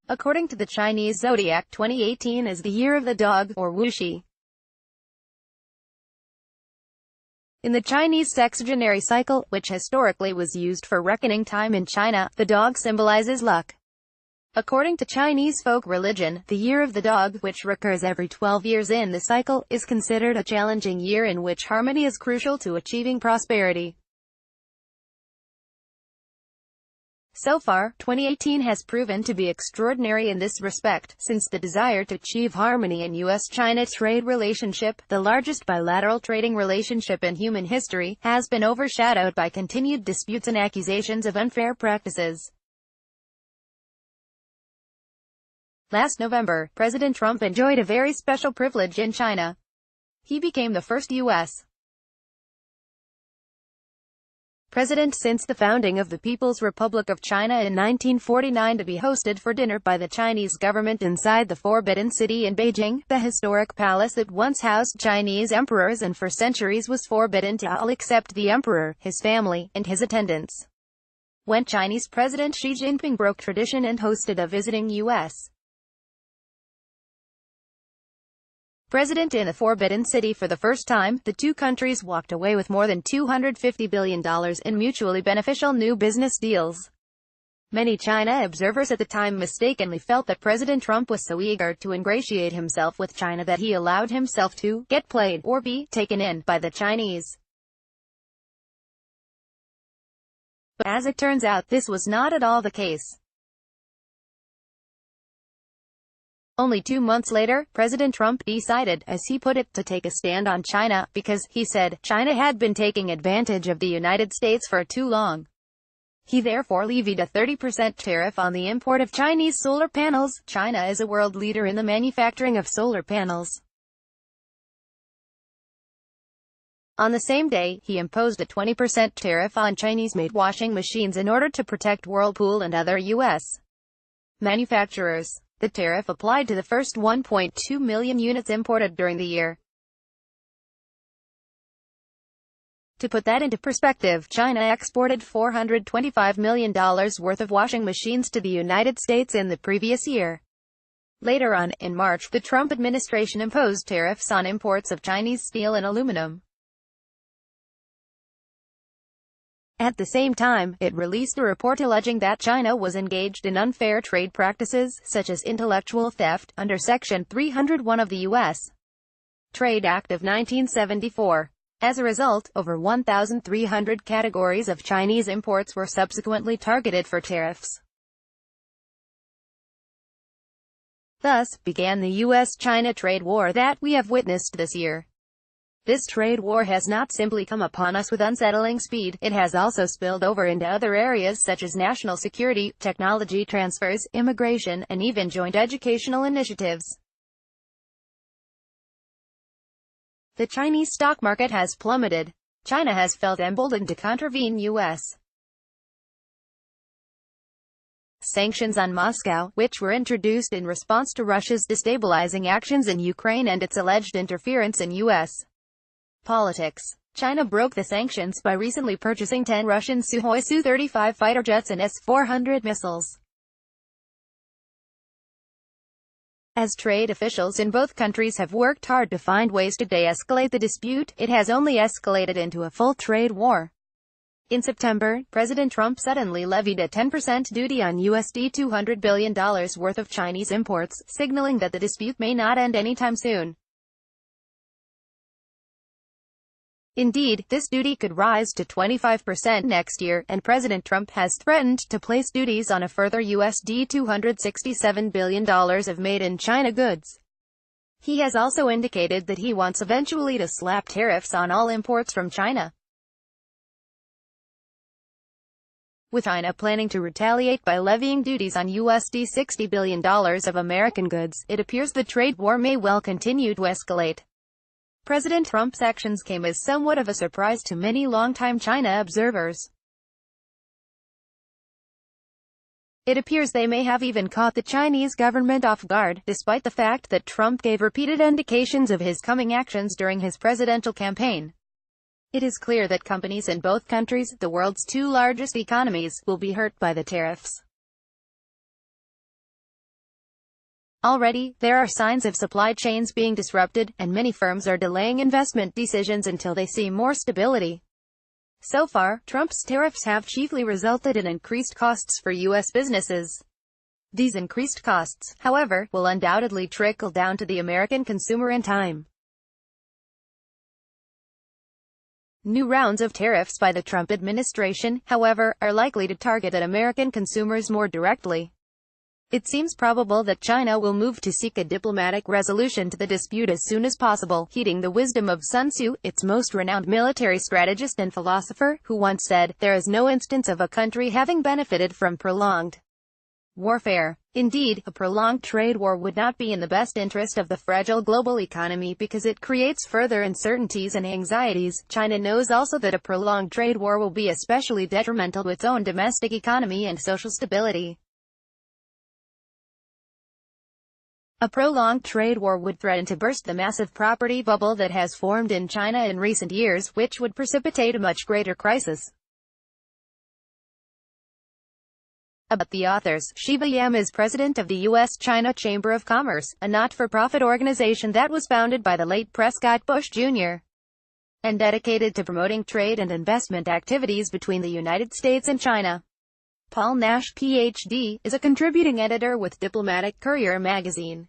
According to the Chinese zodiac, 2018 is the year of the dog, or Wùxi. In the Chinese sexagenary cycle, which historically was used for reckoning time in China, the dog symbolizes luck. According to Chinese folk religion, the year of the dog, which recurs every 12 years in the cycle, is considered a challenging year in which harmony is crucial to achieving prosperity. So far, 2018 has proven to be extraordinary in this respect, since the desire to achieve harmony in U.S China trade relationship, the largest bilateral trading relationship in human history, has been overshadowed by continued disputes and accusations of unfair practices. Last November, President Trump enjoyed a very special privilege in China. He became the first U.S. president since the founding of the People's Republic of China in 1949 to be hosted for dinner by the Chinese government inside the Forbidden City in Beijing. The historic palace that once housed Chinese emperors and for centuries was forbidden to all except the emperor, his family, and his attendants. When Chinese President Xi Jinping broke tradition and hosted a visiting U.S. president in the Forbidden City for the first time, the two countries walked away with more than $250 billion in mutually beneficial new business deals. Many China observers at the time mistakenly felt that President Trump was so eager to ingratiate himself with China that he allowed himself to get played, or be taken in, by the Chinese. But as it turns out, this was not at all the case. Only 2 months later, President Trump decided, as he put it, to take a stand on China, because, he said, China had been taking advantage of the United States for too long. He therefore levied a 30% tariff on the import of Chinese solar panels. China is a world leader in the manufacturing of solar panels. On the same day, he imposed a 20% tariff on Chinese-made washing machines in order to protect Whirlpool and other U.S. manufacturers. The tariff applied to the first 1.2 million units imported during the year. To put that into perspective, China exported $425 million worth of washing machines to the United States in the previous year. Later on, in March, the Trump administration imposed tariffs on imports of Chinese steel and aluminum. At the same time, it released a report alleging that China was engaged in unfair trade practices, such as intellectual theft, under Section 301 of the U.S. Trade Act of 1974. As a result, over 1,300 categories of Chinese imports were subsequently targeted for tariffs. Thus, began the U.S.-China trade war that we have witnessed this year. This trade war has not simply come upon us with unsettling speed, it has also spilled over into other areas such as national security, technology transfers, immigration, and even joint educational initiatives. The Chinese stock market has plummeted. China has felt emboldened to contravene U.S. sanctions on Moscow, which were introduced in response to Russia's destabilizing actions in Ukraine and its alleged interference in U.S. politics. China broke the sanctions by recently purchasing 10 Russian Sukhoi Su-35 fighter jets and S-400 missiles. As trade officials in both countries have worked hard to find ways to de-escalate the dispute, it has only escalated into a full trade war. In September, President Trump suddenly levied a 10% duty on $200 billion worth of Chinese imports, signaling that the dispute may not end anytime soon. Indeed, this duty could rise to 25% next year, and President Trump has threatened to place duties on a further $267 billion of made-in-China goods. He has also indicated that he wants eventually to slap tariffs on all imports from China. With China planning to retaliate by levying duties on $60 billion of American goods, it appears the trade war may well continue to escalate. President Trump's actions came as somewhat of a surprise to many longtime China observers. It appears they may have even caught the Chinese government off guard, despite the fact that Trump gave repeated indications of his coming actions during his presidential campaign. It is clear that companies in both countries, the world's two largest economies, will be hurt by the tariffs. Already, there are signs of supply chains being disrupted, and many firms are delaying investment decisions until they see more stability. So far, Trump's tariffs have chiefly resulted in increased costs for U.S. businesses. These increased costs, however, will undoubtedly trickle down to the American consumer in time. New rounds of tariffs by the Trump administration, however, are likely to target at American consumers more directly. It seems probable that China will move to seek a diplomatic resolution to the dispute as soon as possible, heeding the wisdom of Sun Tzu, its most renowned military strategist and philosopher, who once said, "There is no instance of a country having benefited from prolonged warfare." Indeed, a prolonged trade war would not be in the best interest of the fragile global economy because it creates further uncertainties and anxieties. China knows also that a prolonged trade war will be especially detrimental to its own domestic economy and social stability. A prolonged trade war would threaten to burst the massive property bubble that has formed in China in recent years, which would precipitate a much greater crisis. About the authors, Shiba Yam is president of the U.S. China Chamber of Commerce, a not-for-profit organization that was founded by the late Prescott Bush Jr. and dedicated to promoting trade and investment activities between the United States and China. Paul Nash, Ph.D., is a contributing editor with Diplomatic Courier magazine.